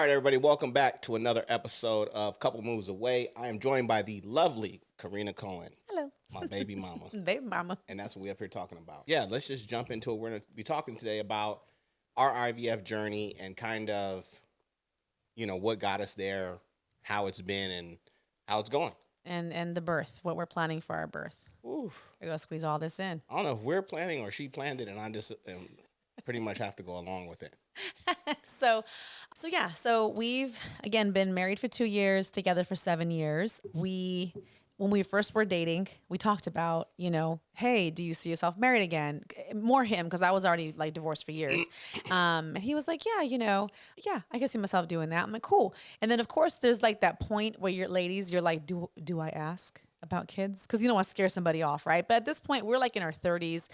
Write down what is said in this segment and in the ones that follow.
right, everybody, welcome back to another episode of Couple Moves Away. I am joined by the lovely Karina Cohen. Hello. My baby mama. Baby mama. And that's what we're up here talking about. Yeah, let's just jump into it. We're going to be talking today about our IVF journey and kind of, what got us there, how it's been, and how it's going. And the birth, what we're planning for our birth. Ooh. We're going to squeeze all this in. I don't know if we're planning or she planned it, and I just pretty much have to go along with it. So we've, again, been married for 2 years, together for 7 years. When we first were dating, we talked about, hey, do you see yourself married again? More him, because I was already like divorced for years. And he was like, yeah, I can see myself doing that. I'm like, cool. And then of course there's like that point where you're like, do I ask about kids? Because you don't want to scare somebody off, right? But at this point, we're like in our 30s.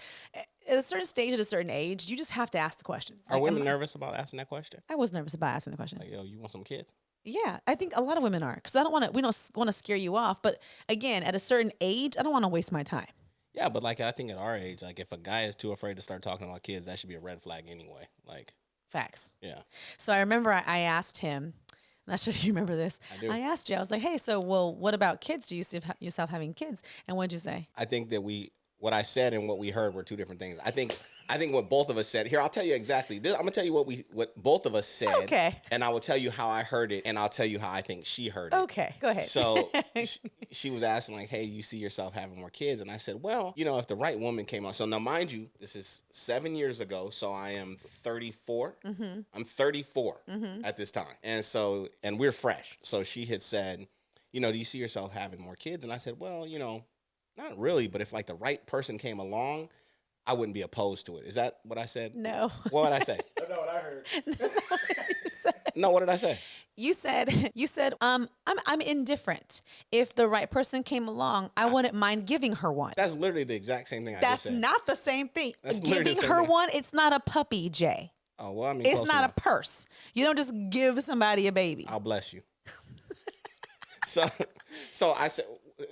At a certain stage, at a certain age, you just have to ask the questions. Are women nervous about asking that question? I was nervous about asking the question. Like, yo, you want some kids? Yeah, I think a lot of women are, because we don't want to scare you off. But again, at a certain age, I don't want to waste my time. Yeah, but like I think at our age, like if a guy is too afraid to start talking about kids, that should be a red flag anyway. Like facts. Yeah. So I remember I asked him. I'm not sure if you remember this. I do. I asked you. I was like, hey, so what about kids? Do you see yourself having kids? And what did you say? I think that what I said and what we heard were two different things. I think what both of us said. Here, I'll tell you exactly. I'm gonna tell you what both of us said. Okay. And I will tell you how I heard it, and I'll tell you how I think she heard it. Okay, go ahead. So she was asking like, "Hey, you see yourself having more kids?" And I said, "Well, if the right woman came on." So now, mind you, this is 7 years ago. So I am 34. Mm-hmm. I'm 34 at this time, and we're fresh. So she had said, do you see yourself having more kids? And I said, well, not really, but if like the right person came along, I wouldn't be opposed to it. Is that what I said? No. What did I say? I know what I heard. That's not what you said. No, what did I say? You said, I'm indifferent. If the right person came along, I wouldn't mind giving her one. That's literally the exact same thing I just said. That's not the same thing. That's literally Giving the same her thing. one, it's not a puppy, Jay. Oh, well, I mean, It's close not enough. a purse. You don't just give somebody a baby. I'll bless you. So I said,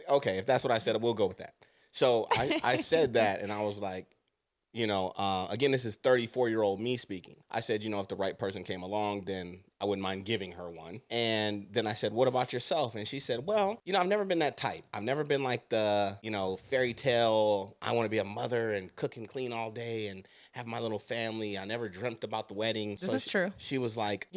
okay, if that's what I said, we'll go with that. So I said that, and I was like, again, this is 34-year-old me speaking. I said, if the right person came along, then I wouldn't mind giving her one. And then I said, what about yourself? And she said, well, I've never been that type. I've never been like the, fairy tale, I want to be a mother and cook and clean all day and have my little family. I never dreamt about the wedding. This is true. She was like,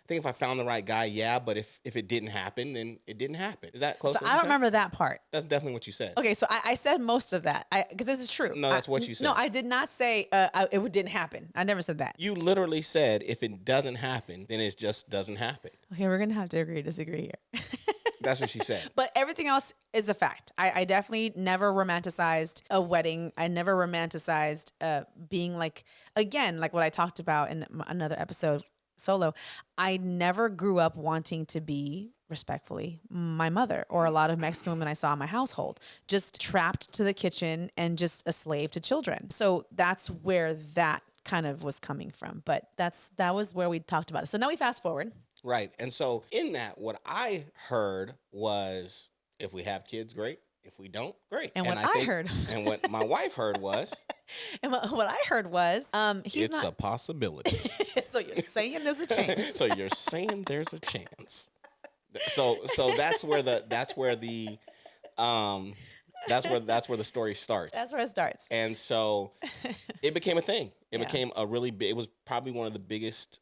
if I found the right guy, yeah, but if it didn't happen, then it didn't happen. Is that close So to what I you don't said? remember that part. That's definitely what you said. Okay, so I said most of that because this is true. No, that's what you said. No, I did not say it didn't happen. I never said that. You literally said if it doesn't happen, then it just doesn't happen. Okay, we're going to have to agree to disagree here. That's what she said. But everything else is a fact. I definitely never romanticized a wedding. I never romanticized being like what I talked about in another episode solo. I never grew up wanting to be, respectfully, my mother or a lot of Mexican women I saw in my household, just trapped to the kitchen and just a slave to children. So that's where that kind of was coming from. But that was where we talked about it. So now we fast forward. Right. And so in that, what I heard was if we have kids, great. If we don't, great. And what I heard. And what my wife heard was. And what I heard was It's a possibility. So you're saying there's a chance. So you're saying there's a chance. So that's where the story starts. That's where it starts. And so it became a thing. It Yeah. became a really big, it was probably one of the biggest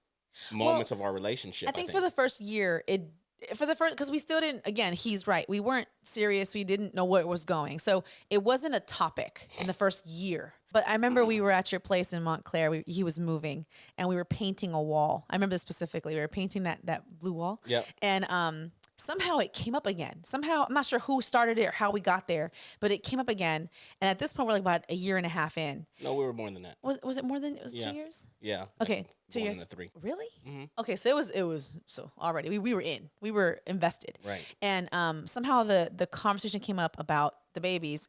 moments of our relationship. I think for the first year, because we still didn't, again, he's right. We weren't serious. We didn't know where it was going. So it wasn't a topic in the first year. But I remember we were at your place in Montclair. He was moving and we were painting a wall. I remember this specifically. We were painting that blue wall. Yep. And somehow it came up again. Somehow, I'm not sure who started it or how we got there, but it came up again. And at this point, we're like about a year and a half in. No, we were more than that. Was it more than, it was Yeah. 2 years? Yeah. Okay, 2 More years. than the 3. Really? Mhm. Okay, so it was so already we were in. We were invested. Right. And somehow the conversation came up about the babies,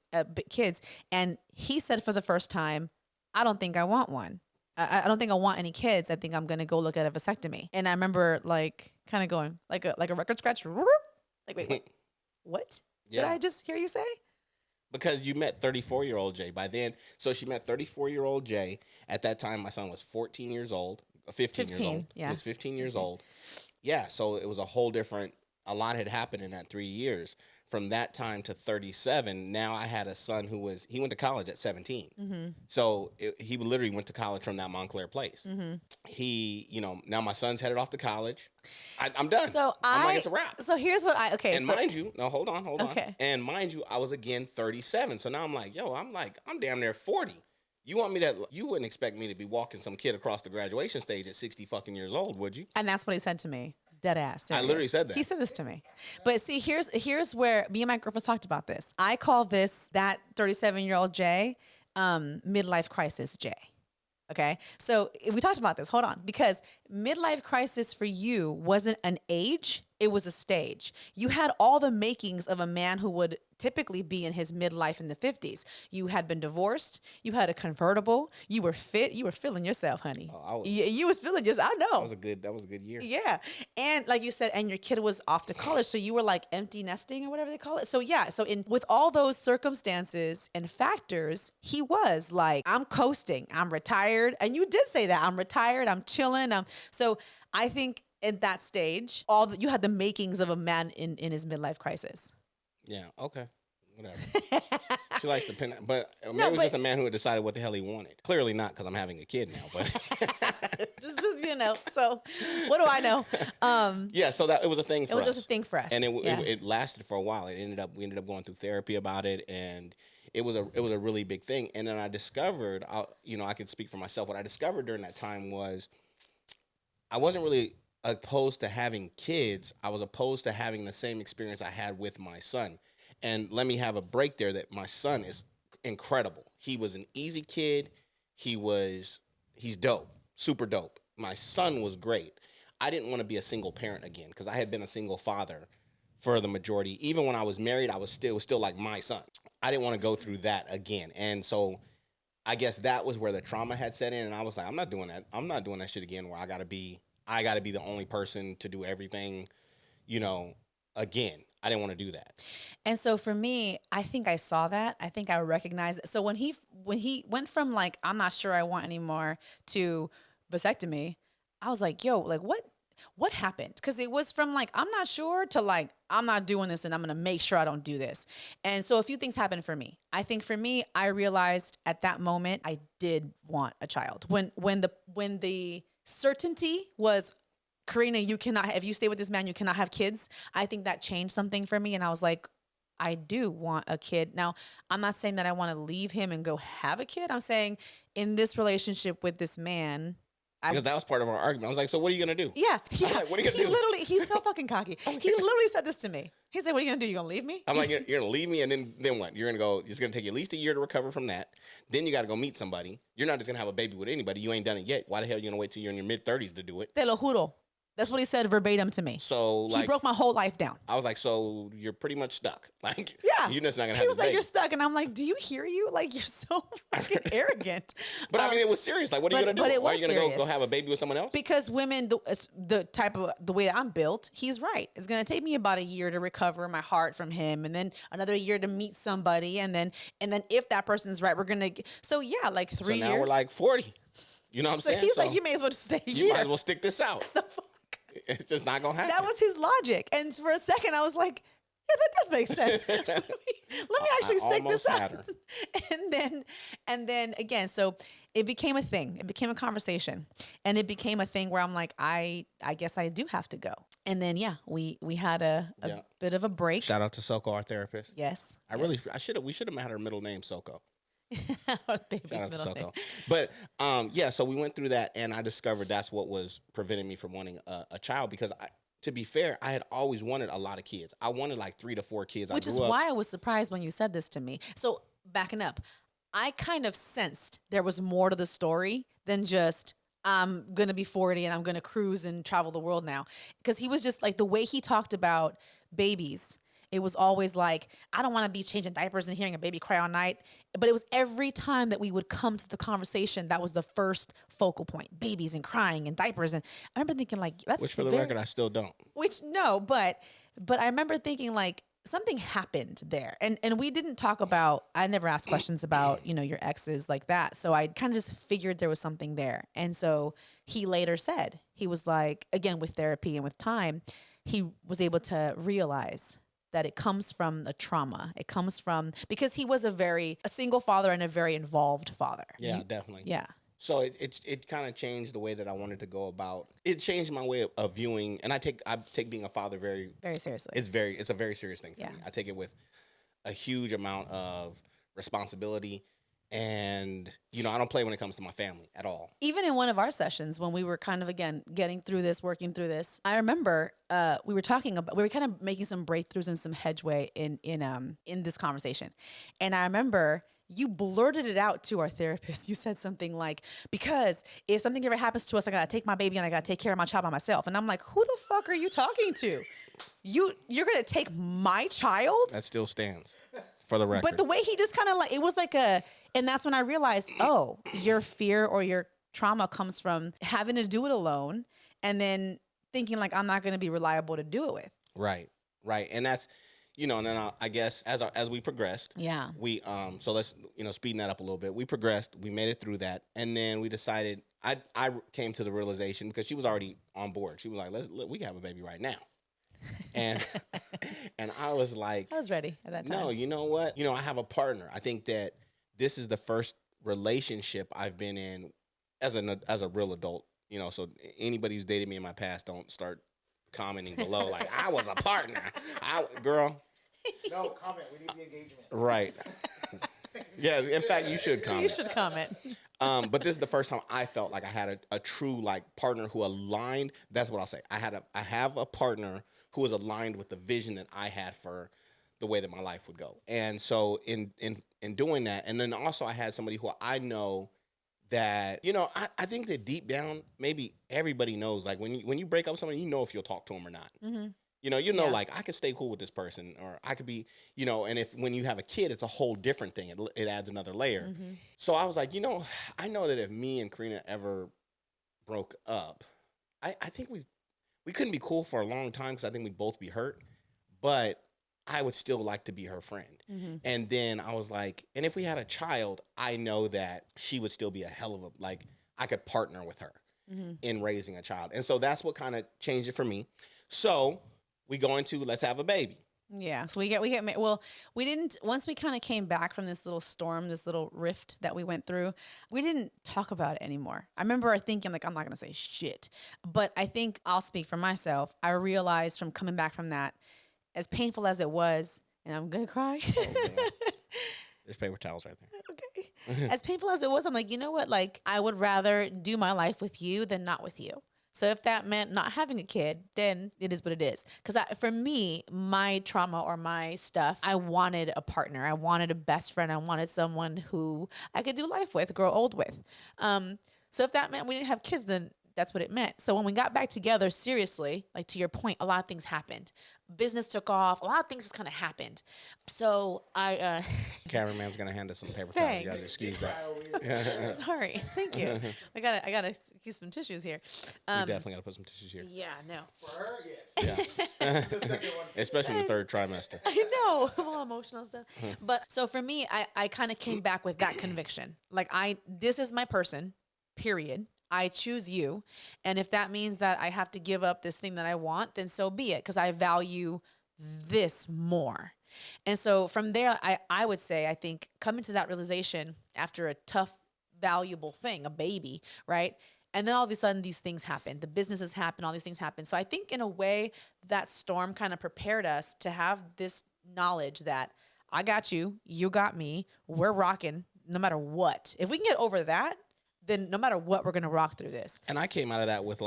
kids, and he said for the first time, I don't think I want one. I don't think I want any kids. I think I'm gonna go look at a vasectomy. And I remember like kind of going like a record scratch. Like wait, what? Yeah. Did I just hear you say? Because you met 34-year-old Jay by then. So she met 34-year-old Jay. At that time, my son was 14 years old. 15 years 15, old. yeah. He was 15 years old. Yeah, so it was a whole different, a lot had happened in that 3 years. From that time to 37, now I had a son he went to college at 17. So he literally went to college from that Montclair place. He, now my son's headed off to college. I'm done. So I'm like, it's a wrap. So here's what And mind you, no, hold on. Okay. And mind you, I was again 37. So now I'm like, I'm damn near 40. You wouldn't expect me to be walking some kid across the graduation stage at 60 fucking years old, would you? And that's what he said to me. Dead ass. I literally said that. He said this to me. But see, here's where me and my girlfriends talked about this. I call that 37-year-old Jay, midlife crisis Jay. Okay. So we talked about this. Hold on. Because midlife crisis for you wasn't an age, it was a stage. You had all the makings of a man who would typically be in his midlife in the 50s. You had been divorced. You had a convertible. You were fit. You were feeling yourself, honey. You was feeling yourself. I know. That was a good year. Yeah. And like you said, and your kid was off to college. So you were like empty nesting or whatever they call it. So yeah. So with all those circumstances and factors, he was like, I'm coasting. I'm retired. And you did say that. I'm retired. I'm chilling. So I think at that stage, you had the makings of a man in his midlife crisis. Yeah. Okay. Whatever. She likes to pin, but maybe it was just a man who had decided what the hell he wanted. Clearly not, because I'm having a kid now. But just So what do I know? Yeah. So that it was a thing. For us. It was just a thing for us, and it lasted for a while. We ended up going through therapy about it, and it was a really big thing. And then I discovered, I could speak for myself. What I discovered during that time was, I wasn't really opposed to having kids. I was opposed to having the same experience I had with my son. And let me have a break there that my son is incredible. He was an easy kid. He's dope, super dope. My son was great. I didn't want to be a single parent again because I had been a single father for the majority. Even when I was married, it was still like my son. I didn't want to go through that again. And so I guess that was where the trauma had set in. And I was like, I'm not doing that. I'm not doing that shit again where I got to be the only person to do everything, again. I didn't want to do that. And so for me, I think I saw that. I think I recognized it. So when he went from like, I'm not sure I want anymore to vasectomy, I was like, yo, like what happened? Because it was from like, I'm not sure to like, I'm not doing this and I'm going to make sure I don't do this. And so a few things happened for me. I think for me, I realized at that moment, I did want a child. When the certainty was, Karina, if you stay with this man, you cannot have kids. I think that changed something for me. And I was like, I do want a kid. Now, I'm not saying that I want to leave him and go have a kid. I'm saying in this relationship with this man, because that was part of our argument. I was like, so what are you going to do? Yeah. Like, what are you going to do? Literally, he's so fucking cocky. He literally said this to me. He said, what are you going to do? You going to leave me? I'm like, you're going to leave me, and then what? You're going to go, it's going to take you at least a year to recover from that. Then you got to go meet somebody. You're not just going to have a baby with anybody. You ain't done it yet. Why the hell are you going to wait till you're in your mid-30s to do it? Te lo juro. That's what he said verbatim to me. So he broke my whole life down. I was like, so you're pretty much stuck. Like, yeah, you're just not gonna have. He was like, baby. You're stuck, and I'm like, do you hear you? Like, you're so fucking arrogant. But I mean, it was serious. Like, what are you gonna do? Why are you gonna go have a baby with someone else? Because women, the way I'm built, he's right. It's gonna take me about a year to recover my heart from him, and then another year to meet somebody, and then if that person's right, we're gonna. So yeah, like 3 years. So now we're like 40. You know what I'm saying? He's like, you may as well just stay here. You might as well stick this out. It's just not gonna happen. That was his logic, and for a second, I was like, "Yeah, that does make sense. let me actually stick this out." And then again, so it became a thing. It became a conversation, and it became a thing where I'm like, I guess I do have to go. And then we had a bit of a break. Shout out to Soko, our therapist. Yes, we should have had her middle name Soko. Baby's middle name. But so we went through that, and I discovered that's what was preventing me from wanting a child. Because to be fair, I had always wanted a lot of kids. I wanted like 3 to 4 kids. Which is why I was surprised when you said this to me. So backing up, I kind of sensed there was more to the story than just I'm going to be 40 and I'm going to cruise and travel the world now. Because he was just like, the way he talked about babies, it was always like, I don't want to be changing diapers and hearing a baby cry all night. But it was every time that we would come to the conversation, that was the first focal point, babies and crying and diapers. And I remember thinking like, that's which for the record, I still don't. Which no, but I remember thinking like, something happened there. And we didn't talk about, I never asked questions about, your exes like that. So I kind of just figured there was something there. And so he later said, he was like, again, with therapy and with time, he was able to realize that it comes from a trauma. It comes from, because he was a single father and a very involved father. Yeah, definitely. Yeah. So it kind of changed the way that I wanted to go about. It changed my way of viewing, and I take being a father very, Very seriously. It's a very serious thing for Yeah. me. I take it with a huge amount of responsibility, and I don't play when it comes to my family at all. Even in one of our sessions when we were kind of, again, getting through this, working through this, I remember we were talking about, we were kind of making some breakthroughs and some hedgeway in this conversation. And I remember you blurted it out to our therapist. You said something like, because if something ever happens to us, I got to take my baby and I got to take care of my child by myself. And I'm like, who the fuck are you talking to? You're going to take my child? That still stands for the record. But the way he just kind of like, it was like and that's when I realized, oh, your fear or your trauma comes from having to do it alone and then thinking like, I'm not going to be reliable to do it with. Right. And that's, and then I guess as we progressed, Yeah. we, so let's, speeding that up a little bit. We progressed, we made it through that. And then we decided, I came to the realization because she was already on board. She was like, we can have a baby right now. And I was like, I was ready at that time. No, you know what? I have a partner. I think that this is the first relationship I've been in as a real adult. So anybody who's dated me in my past, don't start commenting below like I was a partner. Girl. No, comment. We need the engagement. Right. Yeah, in fact, you should comment. You should comment. But this is the first time I felt like I had a true partner who aligned. That's what I'll say. I have a partner who was aligned with the vision that I had for the way that my life would go. And so in doing that, and then also I had somebody who I know that, I think that deep down, maybe everybody knows, like when you break up with somebody, if you'll talk to them or not. Mm-hmm. Yeah. Like I could stay cool with this person, or I could be, and when you have a kid, it's a whole different thing. It adds another layer. Mm-hmm. So I was like, I know that if me and Karina ever broke up, I think we couldn't be cool for a long time because I think we'd both be hurt, but I would still like to be her friend. Mm-hmm. And then I was like, and if we had a child, I know that she would still be a hell of a, I could partner with her in raising a child. And so that's what kind of changed it for me. So we go into, let's have a baby. Yeah. So we get, well, we didn't, once we kind of came back from this little storm, this little rift that we went through, we didn't talk about it anymore. I remember thinking like, I'm not going to say shit, but I think I'll speak for myself. I realized from coming back from that, as painful as it was, and I'm going to cry. Oh, there's paper towels right there. Okay. As painful as it was, I'm like, you know what? Like, I would rather do my life with you than not with you. So if that meant not having a kid, then it is what it is. Because for me, my trauma or my stuff, I wanted a partner. I wanted a best friend. I wanted someone who I could do life with, grow old with. So if that meant we didn't have kids, then that's what it meant. So when we got back together, seriously, like to your point, a lot of things happened. Business took off. A lot of things just kind of happened. So I... Cameraman's going to hand us some paper towels. You got to excuse that. Sorry. Thank you. I gotta get some tissues here. We definitely got to put some tissues here. Yeah, no. For her, yes. Yeah. The second one. Especially the third trimester. I know. All emotional stuff. But so for me, I kind of came back with that conviction. Like this is my person, period. I choose you. And if that means that I have to give up this thing that I want, then so be it. Because I value this more. And so from there, I would say, I think coming to that realization after a tough, valuable thing, a baby, right? And then all of a sudden these things happen. The businesses happen, all these things happen. So I think in a way that storm kind of prepared us to have this knowledge that I got you, you got me, we're rocking no matter what. If we can get over that, then no matter what, we're going to rock through this. And I came out of that with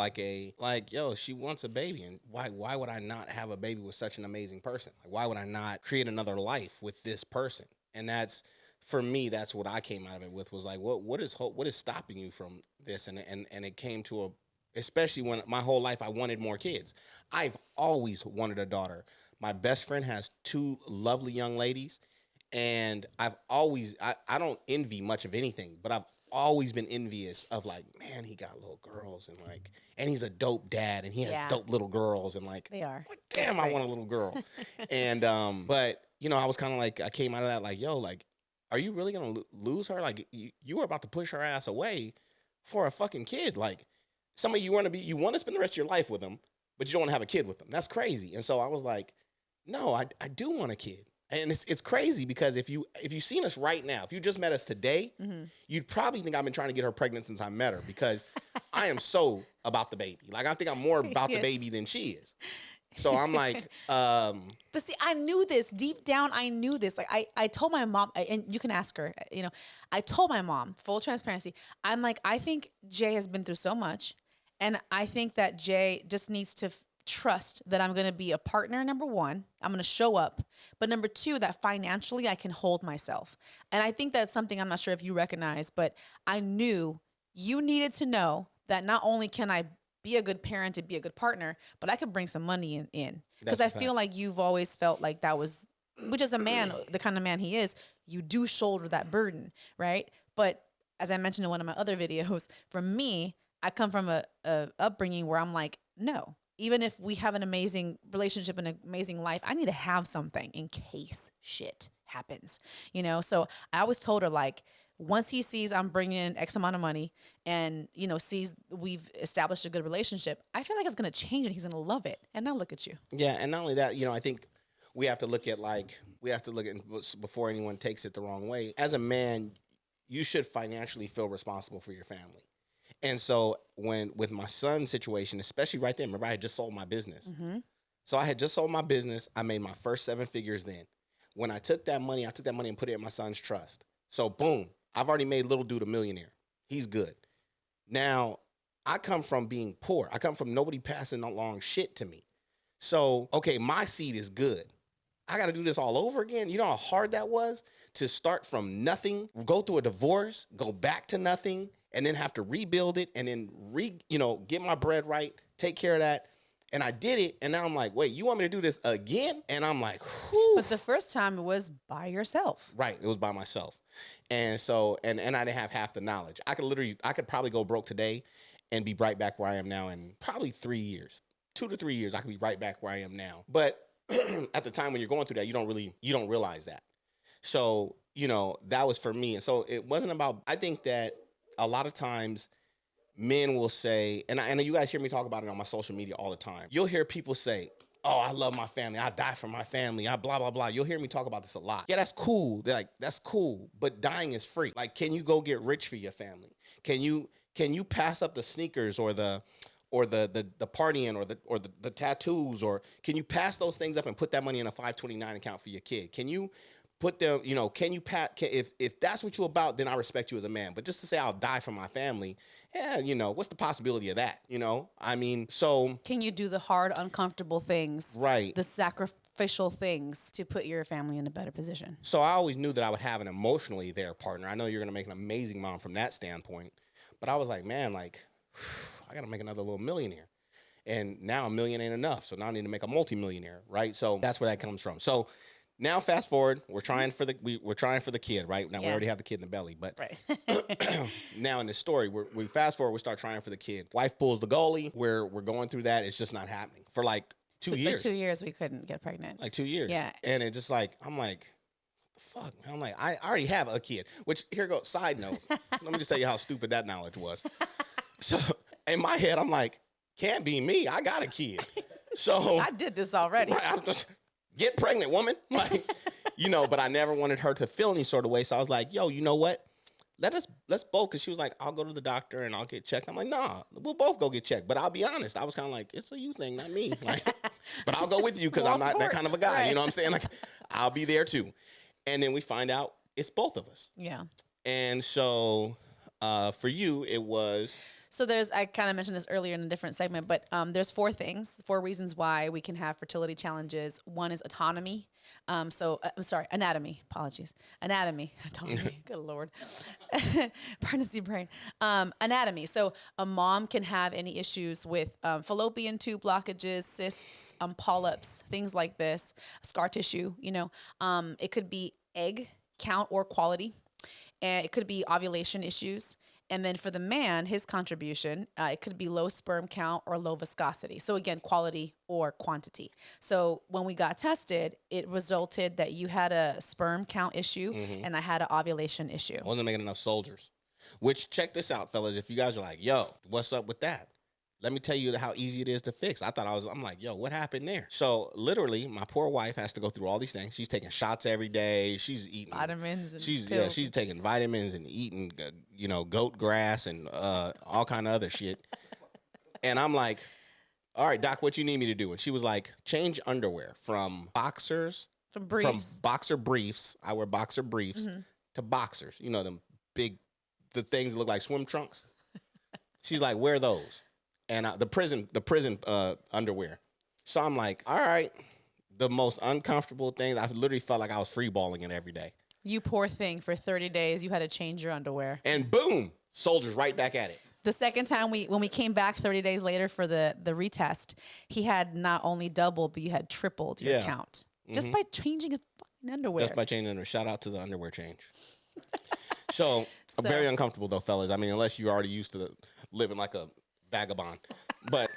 yo, she wants a baby. And why would I not have a baby with such an amazing person? Like, why would I not create another life with this person? And that's, for me, that's what I came out of it with, was like, what is stopping you from this? And it came to especially when my whole life I wanted more kids. I've always wanted a daughter. My best friend has 2 lovely young ladies. And I've always, I don't envy much of anything, but I've always been envious of like, man, he got little girls and like, and he's a dope dad and he has Yeah. dope little girls and like, They are. damn, I want a little girl. And but you know, I was kind of like, I came out of that like, yo, like, are you really gonna lose her? Like, you were about to push her ass away for a fucking kid. Like, somebody you want to spend the rest of your life with them, but you don't want to have a kid with them. That's crazy. And so I was like, no, I do want a kid. And it's crazy because if you seen us right now, if you just met us today, you'd probably think I've been trying to get her pregnant since I met her because I am so about the baby. Like, I think I'm more about the baby than she is. So I'm like, But see, I knew this deep down. I knew this. Like I told my mom, and you can ask her, you know, I told my mom, full transparency. I'm like, I think Jay has been through so much. And I think that Jay just needs to trust that I'm going to be a partner. Number one, I'm going to show up. But number two, that financially I can hold myself. And I think that's something I'm not sure if you recognize, but I knew you needed to know that not only can I be a good parent and be a good partner, but I could bring some money in. Because I feel like you've always felt like that was, which is a man, the kind of man he is, you do shoulder that burden, right? But as I mentioned in one of my other videos, for me, I come from a upbringing where I'm like, no, even if we have an amazing relationship and an amazing life, I need to have something in case shit happens, you know? So I always told her, like, once he sees I'm bringing in X amount of money and, you know, sees we've established a good relationship, I feel like it's going to change and he's going to love it. And now look at you. yeah. And not only that, you know, I think we have to look at before anyone takes it the wrong way. As a man, you should financially feel responsible for your family. And so with my son's situation, especially right then, remember I had just sold my business. So I had just sold my business. I made my first 7 figures then. When I took that money and put it in my son's trust. So boom, I've already made little dude a millionaire. He's good. Now, I come from being poor. I come from nobody passing along shit to me. So, okay, my seed is good. I got to do this all over again. You know how hard that was to start from nothing, go through a divorce, go back to nothing, and then have to rebuild it and then get my bread right, take care of that. And I did it. And now I'm like, wait, you want me to do this again? And I'm like, whew. But the first time it was by yourself. Right. It was by myself. And so, and I didn't have half the knowledge. I could probably go broke today and be right back where I am now in probably 3 years, 2 to 3 years. I could be right back where I am now. But at the time when you're going through that, you don't realize that. So, you know, that was for me. And so it wasn't about, I think that a lot of times men will say, and you guys hear me talk about it on my social media all the time. You'll hear people say, oh, I love my family. I die for my family. I blah, blah, blah. You'll hear me talk about this a lot. Yeah, that's cool. They're like, that's cool. But dying is free. Like, can you go get rich for your family? Can you pass up the sneakers or the partying or the tattoos, or can you pass those things up and put that money in a 529 account for your kid? Can you put them, you know, if that's what you're about, then I respect you as a man. But just to say I'll die for my family, yeah, you know, what's the possibility of that? You know, I mean, so. Can you do the hard, uncomfortable things? Right. The sacrificial things to put your family in a better position? So I always knew that I would have an emotionally there partner. I know you're going to make an amazing mom from that standpoint. But I was like, man, like, I got to make another little millionaire. And now a million ain't enough. So now I need to make a multimillionaire, right? So that's where that comes from. So now fast forward, we're trying for the kid, right? Now we already have the kid in the belly, but right. now in this story, we fast forward, we start trying for the kid. Wife pulls the goalie. We're going through that. It's just not happening for like 2 years. For 2 years, we couldn't get pregnant. Like 2 years. Yeah. And it just like, I'm like, fuck, man. I'm like, I already have a kid. Which, here goes, side note. Let me just tell you how stupid that knowledge was. So in my head, I'm like, can't be me. I got a kid. So I did this already. Get pregnant, woman. Like, you know, but I never wanted her to feel any sort of way. So I was like, yo, you know what? Let's both, because she was like, I'll go to the doctor and I'll get checked. I'm like, nah, we'll both go get checked. But I'll be honest, I was kind of like, it's a you thing, not me. Like, but I'll go with you because I'm not that kind of a guy. Right. You know what I'm saying? Like, I'll be there too. And then we find out it's both of us. Yeah. And so for you, it was... So I kind of mentioned this earlier in a different segment, but there's 4 reasons why we can have fertility challenges. One is autonomy. Anatomy. Apologies. Anatomy. Autonomy. Good Lord. Pregnancy brain. Anatomy. So a mom can have any issues with fallopian tube blockages, cysts, polyps, things like this, scar tissue, you know. It could be egg count or quality. And it could be ovulation issues. And then for the man, his contribution, it could be low sperm count or low viscosity. So again, quality or quantity. So when we got tested, it resulted that you had a sperm count issue and I had an ovulation issue. I wasn't making enough soldiers. Which, check this out, fellas. If you guys are like, yo, what's up with that? Let me tell you how easy it is to fix. I'm like, yo, what happened there? So literally, my poor wife has to go through all these things. She's taking shots every day. She's eating Vitamins and she's taking vitamins and eating, goat grass and all kind of other shit. And I'm like, all right, doc, what you need me to do? And she was like, change underwear from boxers, from boxer briefs. I wear boxer briefs to boxers. You know, them big, the things that look like swim trunks. She's like, wear those. And the prison underwear. So I'm like, all right, the most uncomfortable thing. I literally felt like I was free balling it every day. You poor thing. For 30 days, you had to change your underwear. And boom, soldiers right back at it. The second time when we came back 30 days later for the retest, he had not only doubled, but you had tripled your count. Just by changing a fucking underwear. Just by changing underwear. Shout out to the underwear change. So very uncomfortable though, fellas. I mean, unless you're already used to living like a vagabond. But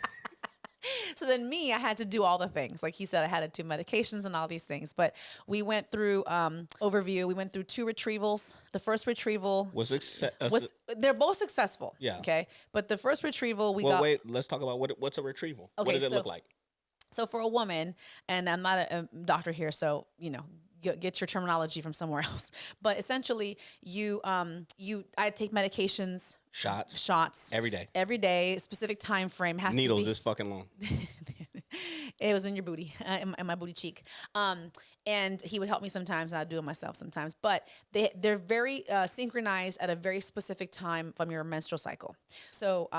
so then I had to do all the things. Like he said, I had to do medications and all these things. But we went through overview. We went through 2 retrievals. The first retrieval was they're both successful. Yeah. Okay. But the first retrieval wait, let's talk about what's a retrieval. Okay, what does it look like? So for a woman, and I'm not a doctor here, so get your terminology from somewhere else. But essentially, I take medications, shots every day, specific time frame has needles to be this fucking long. It was in your booty, in my booty cheek. And he would help me sometimes, and I'd do it myself sometimes. But they're very synchronized at a very specific time from your menstrual cycle. So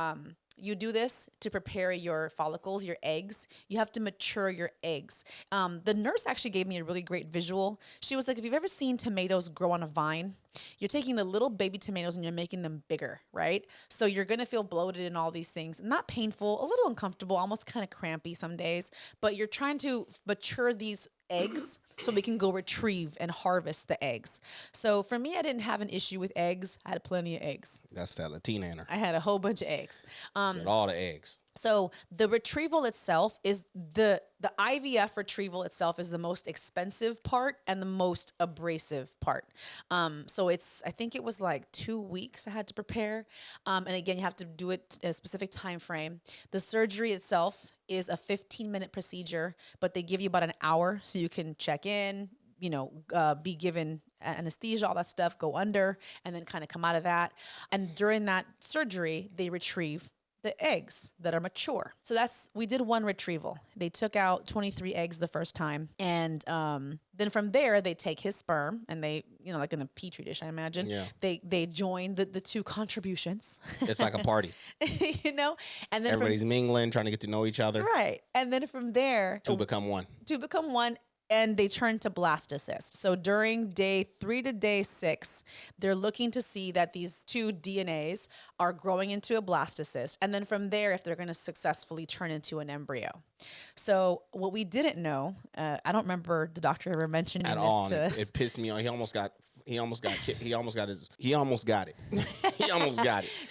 you do this to prepare your follicles, your eggs. You have to mature your eggs. The nurse actually gave me a really great visual. She was like, if you've ever seen tomatoes grow on a vine, you're taking the little baby tomatoes and you're making them bigger, right? So you're going to feel bloated and all these things. Not painful, a little uncomfortable, almost kind of crampy some days, but you're trying to mature these eggs so we can go retrieve and harvest the eggs. So for me, I didn't have an issue with eggs. I had plenty of eggs. That's that Latina in her. I had a whole bunch of eggs. All the eggs. So the retrieval itself is the IVF retrieval itself is the most expensive part and the most abrasive part. So I think it was like 2 weeks I had to prepare. And again, you have to do it in a specific time frame. The surgery itself is a 15-minute procedure, but they give you about an hour so you can check in, be given anesthesia, all that stuff, go under, and then kind of come out of that. And during that surgery, they retrieve the eggs that are mature. So we did 1 retrieval. They took out 23 eggs the first time. And then from there, they take his sperm and they, like in a petri dish, I imagine, they join the 2 contributions. It's like a party. And then everybody's mingling, trying to get to know each other. Right. And then from there, 2 become 1. And they turn to blastocyst. So during day 3 to day 6, they're looking to see that these 2 DNAs are growing into a blastocyst. And then from there, if they're going to successfully turn into an embryo. So what we didn't know, I don't remember the doctor ever mentioning at this all. To us. It pissed me off. He almost got it. He almost got it.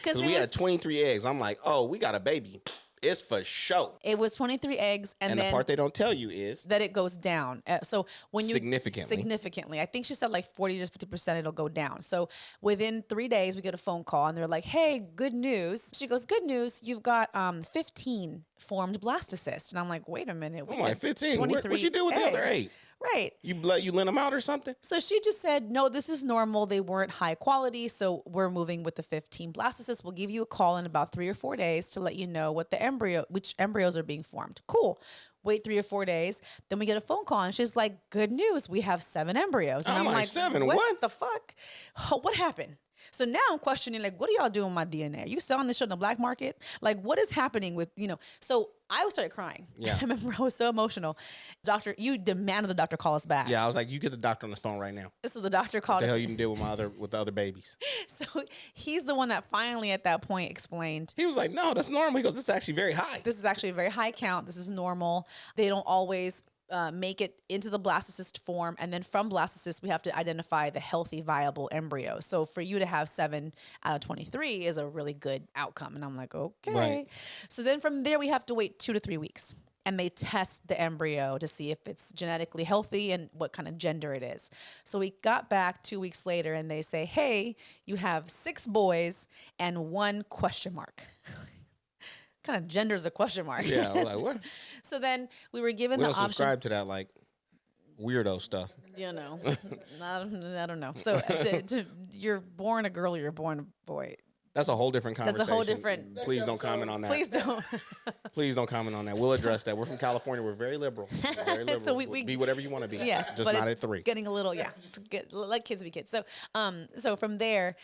Because we had 23 eggs. I'm like, oh, we got a baby. It's for show. It was 23 eggs. And then the part they don't tell you is that it goes down. So when you significantly, I think she said like 40 to 50% it'll go down. So within 3 days, we get a phone call and they're like, hey, good news. She goes, good news. You've got 15 formed blastocysts. And I'm like, wait a minute. I'm like, 15? What you do with the other 8? Right. You lend them out or something? So she just said, no, this is normal. They weren't high quality. So we're moving with the 15 blastocysts. We'll give you a call in about 3 or 4 days to let you know which embryos are being formed. Cool. Wait 3 or 4 days. Then we get a phone call and she's like, good news. We have 7 embryos. And I'm like 7? What the fuck? What happened? So now I'm questioning, like, what are y'all doing with my DNA? Are you selling this shit on the black market? Like, what is happening with, So I started crying. Yeah. I remember I was so emotional. Doctor, you demanded the doctor call us back. Yeah, I was like, you get the doctor on the phone right now. So the doctor called us. What the hell you can deal with the other babies? So he's the one that finally at that point explained. He was like, no, that's normal. He goes, this is actually very high. This is actually a very high count. This is normal. They don't always make it into the blastocyst form. And then from blastocyst, we have to identify the healthy, viable embryo. So for you to have 7 out of 23 is a really good outcome. And I'm like, okay. Right. So then from there, we have to wait 2 to 3 weeks. And they test the embryo to see if it's genetically healthy and what kind of gender it is. So we got back 2 weeks later and they say, hey, you have 6 boys and 1 question mark. Kind of gender is a question mark. Yeah, I was like, what? So then we were given We the don't option. subscribe to that like weirdo stuff. You know, I don't know. So you're born a girl, you're born a boy. That's a whole different That's conversation. a whole different. Please don't comment on that. Please don't. Please don't comment on that. We'll address that. We're from California. We're very liberal. We're very liberal. So we be whatever you want to be. Yes, just but not it's at 3. getting a little, let kids be kids. So, so from there,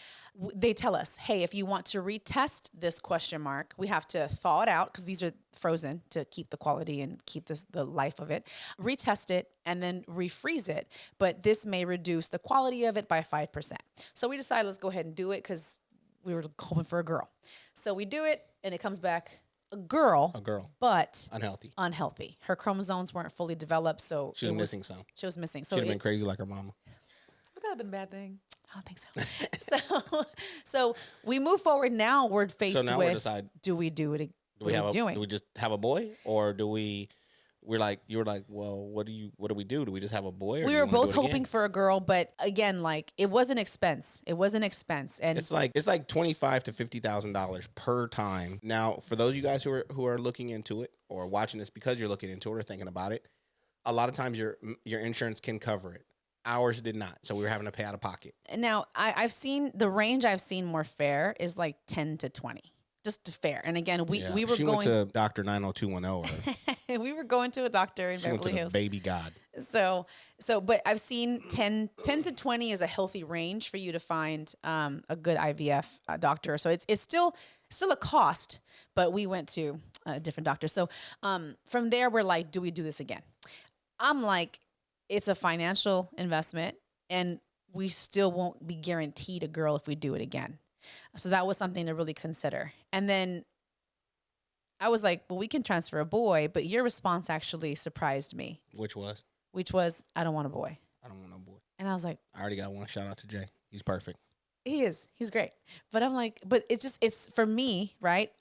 they tell us, hey, if you want to retest this question mark, we have to thaw it out because these are frozen to keep the quality and keep the life of it. Retest it and then refreeze it, but this may reduce the quality of it by 5%. So we decided let's go ahead and do it because we were hoping for a girl. So we do it and it comes back a girl. A girl. But unhealthy. Her chromosomes weren't fully developed, so She was missing some. She was missing. So She'd have been crazy like her mama. Would that have been a bad thing? I don't think so. so we move forward. Now we're faced So now with, we decide, do we do it? do we just have a boy, or do we? You were like, well, what do we do? Do we just have a boy? Or We do you were wanna do both it hoping again? for a girl, but again, like it was an expense. And It's like $25,000 to $50,000 per time. Now, for those of you guys who are looking into it or watching this because you're looking into it or thinking about it, a lot of times your insurance can cover it. Ours did not, so we were having to pay out of pocket. now I've seen the range I've seen more fair is like 10 to 20. Just fair. And again, we were She went to Dr. 90210. we were going to a doctor in She went to Beverly the Hills. baby god. So, but I've seen 10 to 20 is a healthy range for you to find a good IVF doctor. So it's still a cost, but we went to a different doctor. So from there, we're like, do we do this again? I'm like, it's a financial investment and we still won't be guaranteed a girl if we do it again. So that was something to really consider. And then I was like, well, we can transfer a boy, but your response actually surprised me. Which was, I don't want a boy. I don't want no boy. And I was like, I already got one. Shout out to Jay. He's perfect. he's great. But I'm like, but it's for me, right?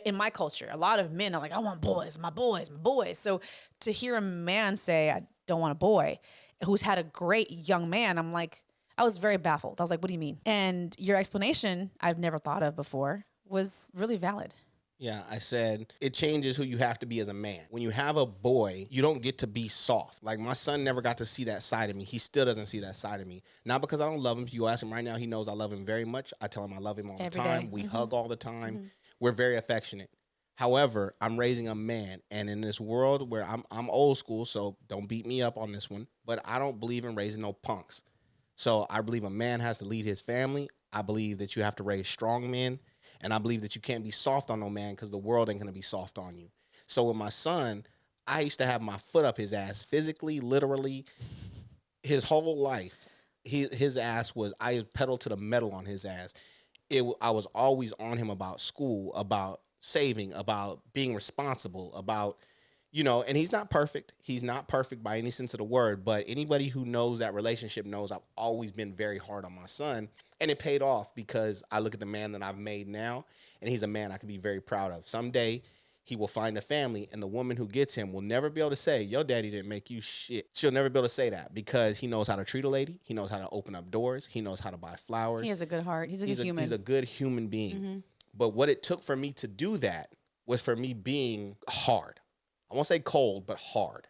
In my culture, a lot of men are like, I want boys, my boys, my boys. So to hear a man say, I don't want a boy, who's had a great young man, I'm like, I was very baffled. I was like, what do you mean? And your explanation, I've never thought of before, was really valid. Yeah, I said it changes who you have to be as a man. When you have a boy, you don't get to be soft. Like my son never got to see that side of me. He still doesn't see that side of me. Not because I don't love him. If you ask him right now, he knows I love him very much. I tell him I love him all the Every time. day. We hug all the time. We're very affectionate. However, I'm raising a man, and in this world where I'm old school, so don't beat me up on this one, but I don't believe in raising no punks. So I believe a man has to lead his family. I believe that you have to raise strong men. And I believe that you can't be soft on no man because the world ain't going to be soft on you. So with my son, I used to have my foot up his ass physically, literally, his whole life. His ass was, I pedaled to the metal on his ass. I was always on him about school, about saving, about being responsible, about, and he's not perfect. He's not perfect by any sense of the word, but anybody who knows that relationship knows I've always been very hard on my son. And it paid off because I look at the man that I've made now, and he's a man I can be very proud of. Someday, he will find a family, and the woman who gets him will never be able to say, your daddy didn't make you shit. She'll never be able to say that because he knows how to treat a lady. He knows how to open up doors. He knows how to buy flowers. He has a good heart. He's a good human. He's a good human being. But what it took for me to do that was for me being hard. I won't say cold, but hard.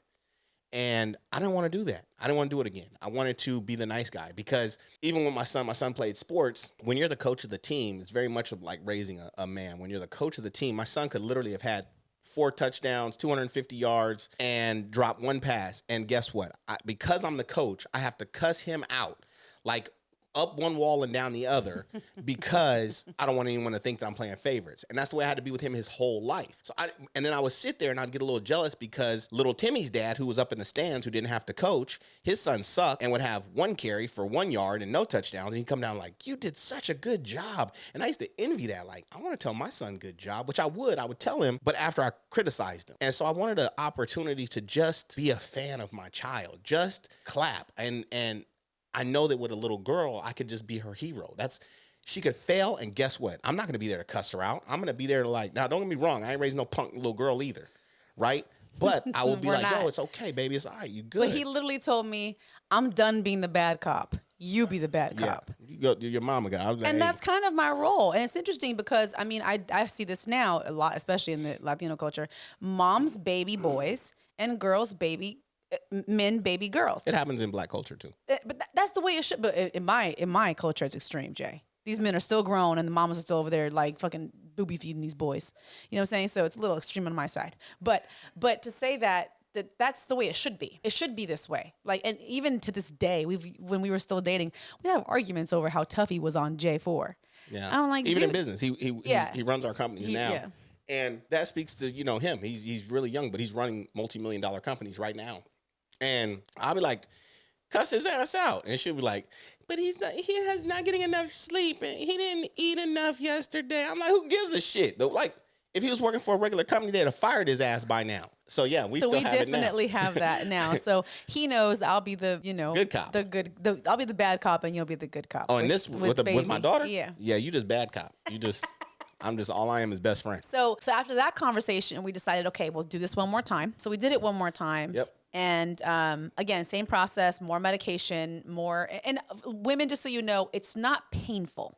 And I didn't want to do that. I didn't want to do it again. I wanted to be the nice guy because even when my son played sports, when you're the coach of the team, it's very much like raising a man. When you're the coach of the team, my son could literally have had 4 touchdowns, 250 yards, and drop 1 pass. And guess what? Because I'm the coach, I have to cuss him out. Like up one wall and down the other because I don't want anyone to think that I'm playing favorites. And that's the way I had to be with him his whole life. And then I would sit there and I'd get a little jealous because little Timmy's dad, who was up in the stands, who didn't have to coach, his son sucked and would have one carry for 1 yard and no touchdowns. And he'd come down like, you did such a good job. And I used to envy that. Like, I want to tell my son good job, which I would tell him, but after I criticized him. And so I wanted an opportunity to just be a fan of my child, just clap. And I know that with a little girl, I could just be her hero. She could fail, and guess what? I'm not going to be there to cuss her out. I'm going to be there to now, don't get me wrong. I ain't raised no punk little girl either, right? But I will be like, yo, it's okay, baby. It's all right. You good. But he literally told me, I'm done being the bad cop. You be the bad cop. You go, your mama guy. And that's kind of my role. And it's interesting because, I mean, I see this now a lot, especially in the Latino culture. Moms baby boys and girls baby men baby girls. It happens in Black culture too. But that's the way it should. But in my culture, it's extreme, Jay. These men are still grown and the mamas are still over there like fucking booby feeding these boys. You know what I'm saying? So it's a little extreme on my side. But to say that's the way it should be. It should be this way. Like, and even to this day, when we were still dating, we have arguments over how tough he was on J4. Yeah. I'm like, even in business, he runs our companies now. Yeah. And that speaks to, him. He's really young, but he's running multi-million-dollar companies right now. And I'll be like, cuss his ass out. And she'll be like, but he has not getting enough sleep and he didn't eat enough yesterday. I'm like, who gives a shit? Like, if he was working for a regular company, they'd have fired his ass by now. So yeah, we definitely have that now. So he knows I'll be the, good cop. I'll be the bad cop and you'll be the good cop. Oh, and this with my daughter? Yeah. Yeah, you just bad cop. All I am is best friend. So after that conversation, we decided, okay, we'll do this one more time. So we did it one more time. Yep. And again, same process, more medication, and women, just so you know, it's not painful.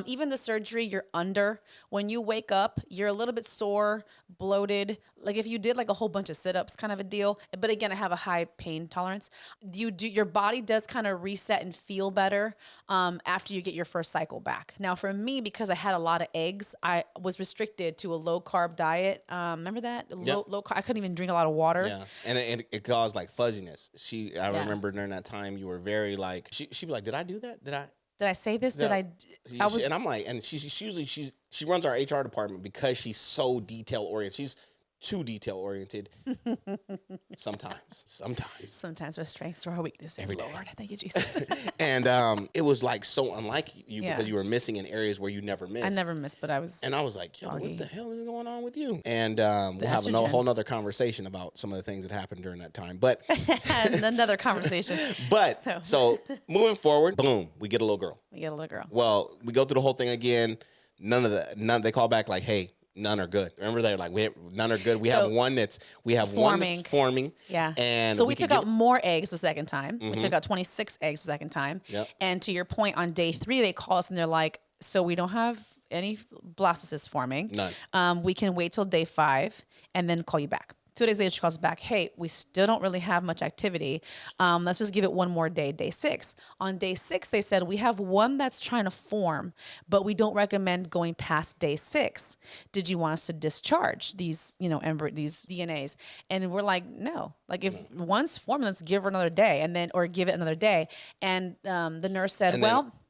Even the surgery you're under, when you wake up, you're a little bit sore, bloated. Like if you did like a whole bunch of sit-ups kind of a deal. But again, I have a high pain tolerance. Your body does kind of reset and feel better after you get your first cycle back. Now for me, because I had a lot of eggs, I was restricted to a low carb diet. Remember that? Yep. Low carb. I couldn't even drink a lot of water. Yeah. And it caused like fuzziness. I remember during that time you were very like, she'd be like, did I do that? Did I say this? No. I was, and I'm like, and she usually she runs our HR department because she's so detail oriented. She's too detail oriented. Sometimes our strengths are our weaknesses. Every day. Lord, thank you, Jesus. And it was like so unlike you because you were missing in areas where you never missed. I never missed, but I was. And I was like, yo, foggy. what the hell is going on with you? And we'll have a whole nother conversation about some of the things that happened during that time. But another conversation. But so moving forward, boom, we get a little girl. Well, we go through the whole thing again. None. They call back like, hey, none are good. Remember, they're like, none are good. We have one that's forming. Yeah. And so we took out more eggs the second time. Mm-hmm. We took out 26 eggs the second time. Yep. And to your point, on day 3, they call us and they're like, so we don't have any blastocysts forming. None. We can wait till day 5 and then call you back. 2 days later, she calls back, hey, we still don't really have much activity. Let's just give it one more day, day 6. On day 6, they said, we have one that's trying to form, but we don't recommend going past day 6. Did you want us to discharge these, these DNAs? And we're like, no. Like if one's forming, let's give her another day or give it another day. And the nurse said,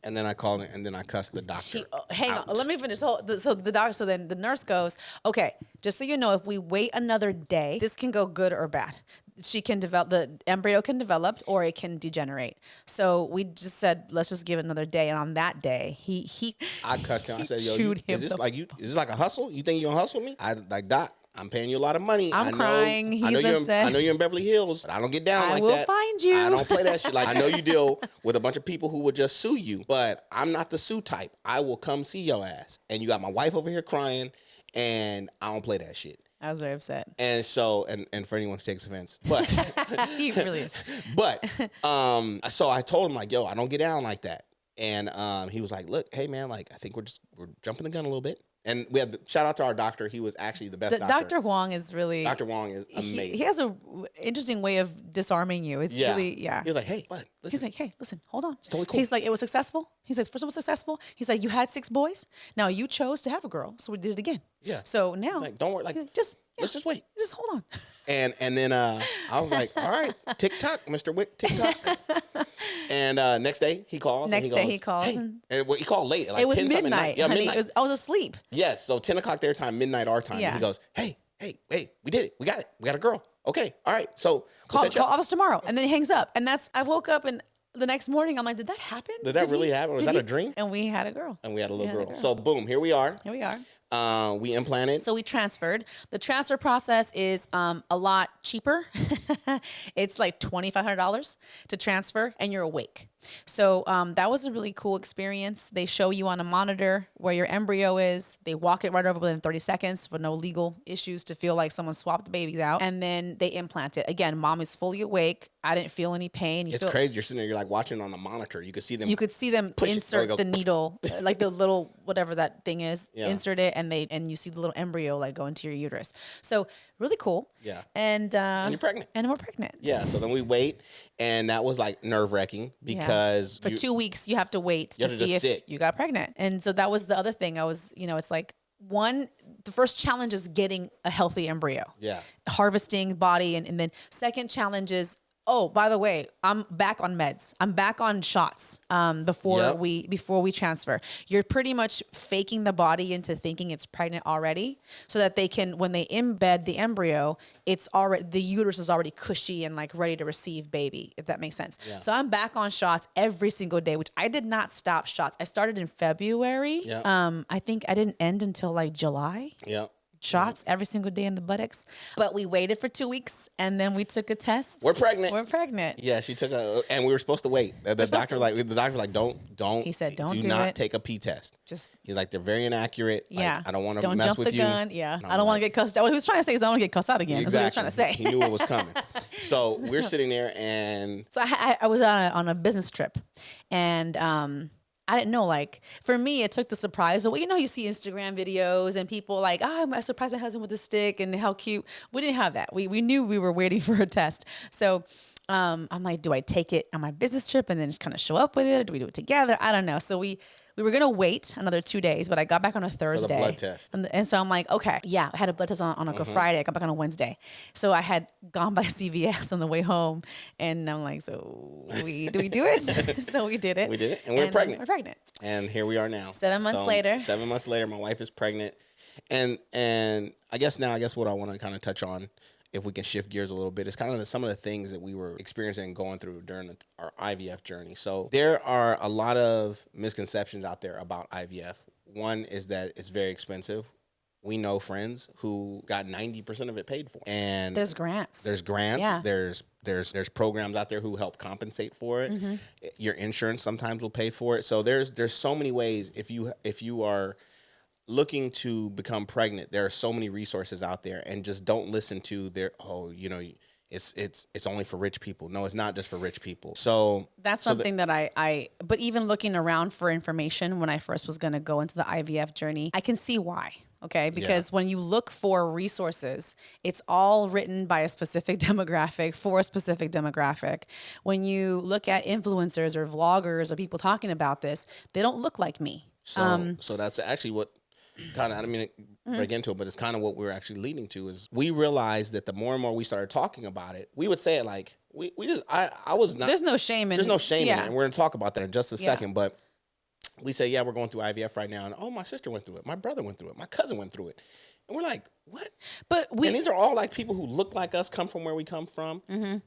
and then I called it, and then I cussed the doctor. Hang on, let me finish. So then the nurse goes, okay, just so you know, if we wait another day, this can go good or bad. She can develop, the embryo can develop or it can degenerate. So we just said, let's just give it another day. And on that day, I cussed him. I said, yo, is this like a hustle? You think you're gonna hustle me? I like, Doc, I'm paying you a lot of money. I'm crying. He's upset. I know you're in Beverly Hills, but I don't get down like that. I will find you. I don't play that shit. Like, I know you deal with a bunch of people who would just sue you, but I'm not the sue type. I will come see your ass. And you got my wife over here crying, and I don't play that shit. I was very upset. And so, and for anyone who takes offense, but he really is. But so I told him like, yo, I don't get down like that. And he was like, look, hey man, like I think we're jumping the gun a little bit. And we had shout out to our doctor. He was actually the best doctor. Dr. Huang is really... Dr. Huang is amazing. He has an interesting way of disarming you. It's really, He was like, hey, bud, listen. He's like, hey, listen, hold on. It's totally cool. He's like, it was successful. He's like, first one was successful. He's like, you had 6 boys. Now you chose to have a girl, so we did it again. Yeah. So now... He's like, don't worry. Like, just Let's just wait. Just hold on. And then I was like, all right, TikTok, Mr. Wick, TikTok. And next day he calls. Next day he calls. Hey. And well, he called late. Like It was 10 something at night. midnight, Yeah, honey. midnight. I was asleep. Yes, so 10 o'clock their time, midnight our time. Yeah. And he goes, hey, we did it. We got it. We got a girl. Okay, all right. So Call us tomorrow. And then he hangs up. And I woke up and the next morning I'm like, did that happen? Did that really happen? Was that a dream? And we had a girl. And we had a little girl. So boom, here we are. Here we are. We implanted. So we transferred. The transfer process is a lot cheaper. It's like $2,500 to transfer, and you're awake. So that was a really cool experience. They show you on a monitor where your embryo is. They walk it right over within 30 seconds for no legal issues to feel like someone swapped the babies out. And then they implant it. Again, mom is fully awake. I didn't feel any pain. It's crazy. You're sitting there, you're like watching on a monitor. You could see them. You could see them insert the needle, like the little whatever that thing is. Yeah. Insert it, and you see the little embryo like go into your uterus. So really cool. Yeah. And you're pregnant. And we're pregnant. Yeah. So then we wait, and that was like nerve wracking because for 2 weeks you have to wait to see if you got pregnant. And so that was the other thing. I was, it's like the first challenge is getting a healthy embryo. Yeah. Harvesting body, and then second challenge is, oh, by the way, I'm back on meds. I'm back on shots before we transfer. You're pretty much faking the body into thinking it's pregnant already, so that they can, when they embed the embryo, the uterus is already cushy and like ready to receive baby, if that makes sense. Yeah. So I'm back on shots every single day, which I did not stop shots. I started in February. Yeah. I think I didn't end until like July. Yeah. Shots every single day in the buttocks. But we waited for 2 weeks, and then we took a test. We're pregnant. Yeah, she took and we were supposed to wait. The doctor was like, don't. He said, do not take a pee test. He's like, they're very inaccurate. Yeah. Like, I don't want to mess with you. Don't jump the gun. Yeah. I don't want to get cussed out. What he was trying to say is I don't want to get cussed out again. Exactly. That's what he was trying to say. He knew it was coming. So we're sitting there, and so I was on a business trip, and I didn't know, like, for me, it took the surprise. Well, you see Instagram videos and people like, oh, I surprised my husband with a stick and how cute. We didn't have that. We knew we were waiting for a test. So I'm like, do I take it on my business trip and then just kind of show up with it? Or do we do it together? I don't know. So we were going to wait another 2 days, but I got back on a Thursday. For the blood test. And so I'm like, okay, yeah, I had a blood test on a Friday. I got back on a Wednesday. So I had gone by CVS on the way home, and I'm like, so do we do it? So we did it. We did it, and we're pregnant. We're pregnant. And here we are now. 7 months later. 7 months later, my wife is pregnant. And I guess what I want to kind of touch on, if we can shift gears a little bit, is kind of some of the things that we were experiencing and going through during our IVF journey. So there are a lot of misconceptions out there about IVF. One is that it's very expensive. We know friends who got 90% of it paid for. And there's grants. Yeah. There's programs out there who help compensate for it. Mm-hmm. Your insurance sometimes will pay for it. So there's so many ways. If you are looking to become pregnant, there are so many resources out there, and just don't listen to it's only for rich people. No, it's not just for rich people. So that's something that but even looking around for information when I first was going to go into the IVF journey, I can see why. Okay. Because when you look for resources, it's all written by a specific demographic for a specific demographic. When you look at influencers or vloggers or people talking about this, they don't look like me. So that's actually what kind of, I don't mean to break into it, but it's kind of what we're actually leading to, is we realized that the more and more we started talking about it, we would say it like, I was not. There's no shame in it. There's no shame in it. And we're going to talk about that in just a second. But we say, we're going through IVF right now. And my sister went through it. My brother went through it. My cousin went through it. And we're like, what? And these are all like people who look like us, come from where we come from. Mm-hmm.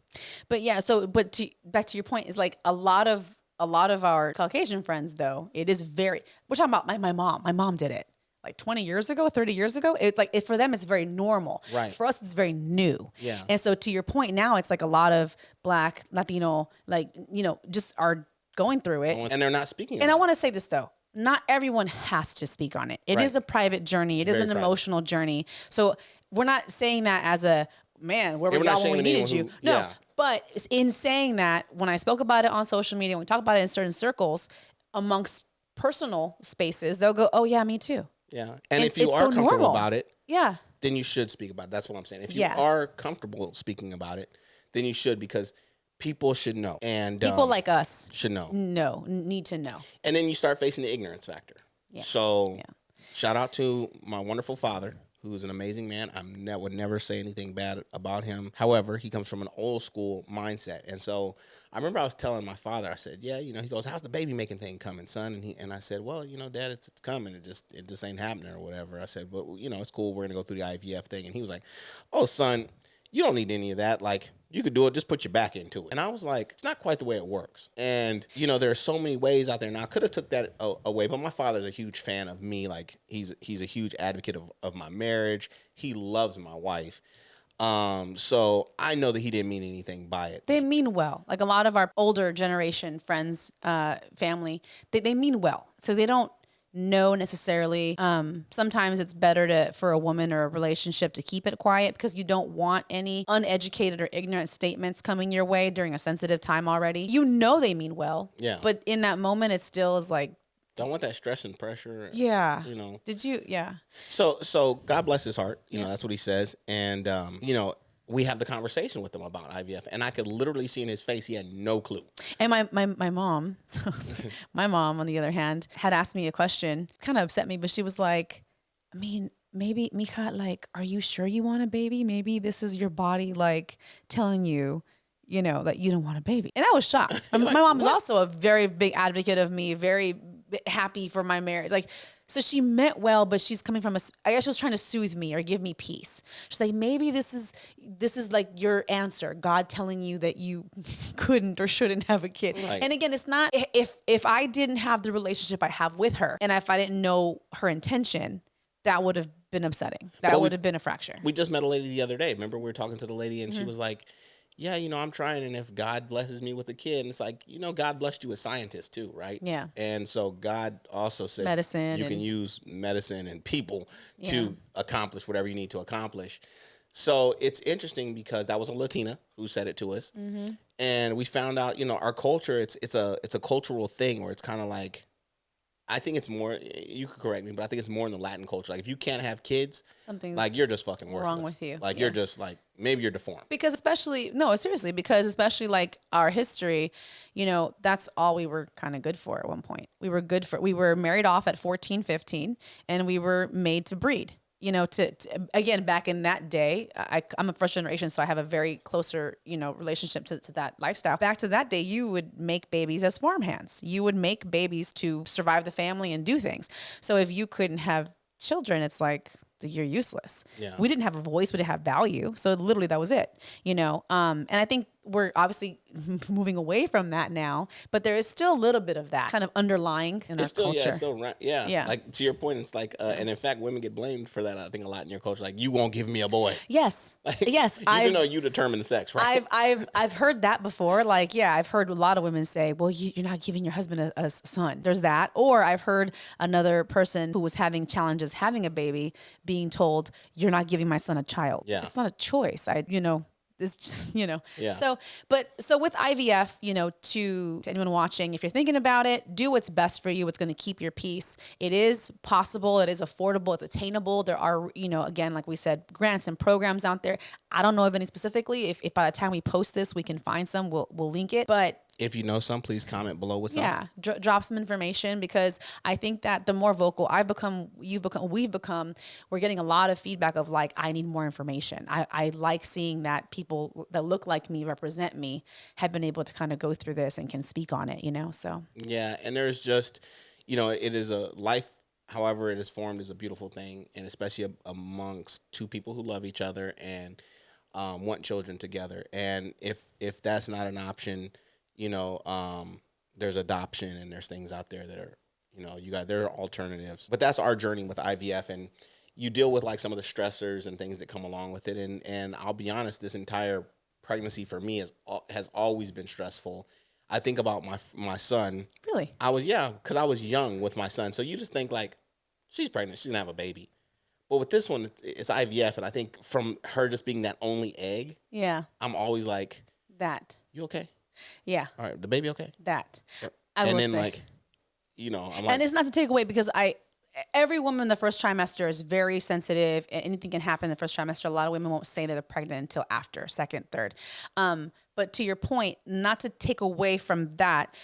But back to your point, is like a lot of our Caucasian friends, though, it is we're talking about my mom. My mom did it like 20 years ago, 30 years ago. It's like, for them, it's very normal. Right. For us, it's very new. Yeah. And so to your point, now it's like a lot of Black, Latino, just are going through it. And they're not speaking. And I want to say this, though. Not everyone has to speak on it. It is a private journey. It is an emotional journey. So we're not saying that as a, man, where were y'all when we needed you? No. Yeah. But in saying that, when I spoke about it on social media, when we talk about it in certain circles, amongst personal spaces, they'll go, oh, yeah, me too. Yeah. And if you are comfortable about it, then you should speak about it. That's what I'm saying. If you are comfortable speaking about it, then you should, because people should know. And people like us should know. Need to know. And then you start facing the ignorance factor. Yeah. So shout out to my wonderful father. who's an amazing man. Would never say anything bad about him. However, he comes from an old school mindset. And so I remember I was telling my father, I said, yeah, he goes, how's the baby making thing coming, son? And I said, well, Dad, it's coming. It just ain't happening or whatever. I said, but it's cool. We're going to go through the IVF thing. And he was like, oh, son, you don't need any of that. Like, you could do it. Just put your back into it. And I was like, it's not quite the way it works. And, there are so many ways out there. Now, I could have took that away, but my father's a huge fan of me. Like, he's a huge advocate of my marriage. He loves my wife. So I know that he didn't mean anything by it. They mean well. Like a lot of our older generation friends, family, they mean well. So they don't know necessarily. Sometimes it's better for a woman or a relationship to keep it quiet because you don't want any uneducated or ignorant statements coming your way during a sensitive time already. They mean well. Yeah. But in that moment, it still is like, don't want that stress and pressure. Yeah. Did you? Yeah. So God bless his heart. That's what he says. And, we have the conversation with him about IVF, and I could literally see in his face he had no clue. And my mom, my mom, on the other hand, had asked me a question, kind of upset me, but she was like, I mean, maybe, Mika, like, are you sure you want a baby? Maybe this is your body, like, telling you, that you don't want a baby. And I was shocked. My mom is also a very big advocate of me, very happy for my marriage. Like, so she meant well, but she's coming from I guess she was trying to soothe me or give me peace. She's like, maybe this is like your answer, God telling you that you couldn't or shouldn't have a kid. Right. And again, it's not, if I didn't have the relationship I have with her, and if I didn't know her intention, that would have been upsetting. That would have been a fracture. We just met a lady the other day. Remember, we were talking to the lady, and she was like, yeah, I'm trying, and if God blesses me with a kid, and it's like, God blessed you as scientists too, right? Yeah. And so God also said medicine you can use medicine and people to accomplish whatever you need to accomplish. So it's interesting because that was a Latina who said it to us, and we found out, our culture, it's a cultural thing where it's kind of like, I think it's more, you could correct me, but I think it's more in the Latin culture. Like, if you can't have kids, something's like, you're just fucking worthless. wrong with you. Like, you're just like, maybe you're deformed. Because especially like our history, that's all we were kind of good for at one point. We were married off at 14, 15, and we were made to breed. Again, back in that day, I'm a first generation, so I have a very closer, relationship to that lifestyle. Back to that day, you would make babies as farmhands. You would make babies to survive the family and do things. So if you couldn't have children, it's like, you're useless. Yeah. We didn't have a voice, we didn't have value. So literally that was it, and I think we're obviously moving away from that now, but there is still a little bit of that kind of underlying in our culture. Yeah, it's still right. Yeah. Like, to your point, it's like, and in fact, women get blamed for that, I think, a lot in your culture. Like, you won't give me a boy. Yes. Yes. You determine the sex, right? I've heard that before. Like, yeah, I've heard a lot of women say, well, you're not giving your husband a son. There's that. Or I've heard another person who was having challenges having a baby being told, you're not giving my son a child. Yeah. It's not a choice. It's just, Yeah. So with IVF, to anyone watching, if you're thinking about it, do what's best for you. It's going to keep your peace. It is possible. It is affordable. It's attainable. There are, again, like we said, grants and programs out there. I don't know of any specifically. If by the time we post this, we can find some, we'll link it. But if you know some, please comment below with some. Yeah, drop some information, because I think that the more vocal we've become, we're getting a lot of feedback of like, I need more information. I like seeing that people that look like me, represent me, have been able to kind of go through this and can speak on it, so. Yeah, and there's just, it is a life, however it is formed, is a beautiful thing, and especially amongst two people who love each other and want children together. And if that's not an option, there's adoption, and there's things out there that are, there are alternatives. But that's our journey with IVF, and you deal with like some of the stressors and things that come along with it. And I'll be honest, this entire pregnancy for me has always been stressful. I think about my son. Really? Because I was young with my son. So you just think like, she's pregnant, she's gonna have a baby. But with this one, it's IVF, and I think from her just being that only egg, yeah, I'm always like, that. You okay? Yeah. All right, the baby okay? That. Yep. I will say. Like, I'm like, and it's not to take away, because every woman in the first trimester is very sensitive. Anything can happen in the first trimester. A lot of women won't say that they're pregnant until after, second, third. But to your point, not to take away from that,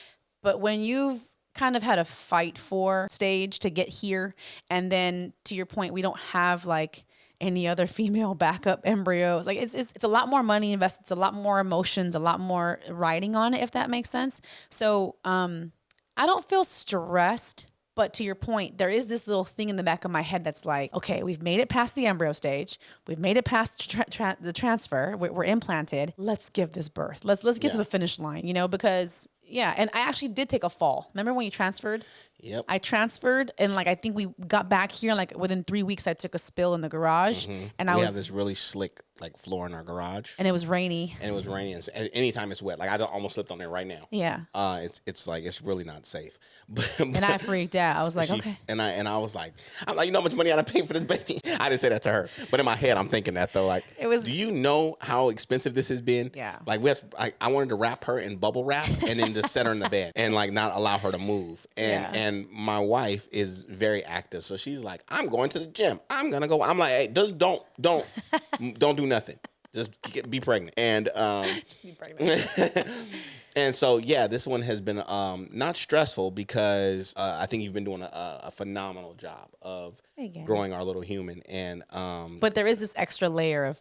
but when you've kind of had a fight for stage to get here, and then to your point, we don't have like any other female backup embryos. Like it's a lot more money invested. It's a lot more emotions, a lot more writing on it, if that makes sense. So I don't feel stressed. But to your point, there is this little thing in the back of my head that's like, okay, we've made it past the embryo stage. We've made it past the transfer. We're implanted. Let's give this birth. Let's get to the finish line, because and I actually did take a fall. Remember when you transferred? Yep. I transferred and I think we got back here and within 3 weeks I took a spill in the garage and we have this really slick floor in our garage and it was rainy. And anytime it's wet, I almost slipped on it right now. Yeah. It's really not safe. And I freaked out. I was like, okay. And I was like, I'm like, you know how much money I gotta pay for this baby? I didn't say that to her, but in my head I'm thinking that though. It was. Do you know how expensive this has been? Yeah. I wanted to wrap her in bubble wrap and then just set her in the bed and not allow her to move. And my wife is very active, so she's like, I'm going to the gym. I'm gonna go. I'm like, hey, don't do nothing. Just be pregnant. And be pregnant. And so this one has been not stressful because I think you've been doing a phenomenal job of growing our little human. And but there is this extra layer of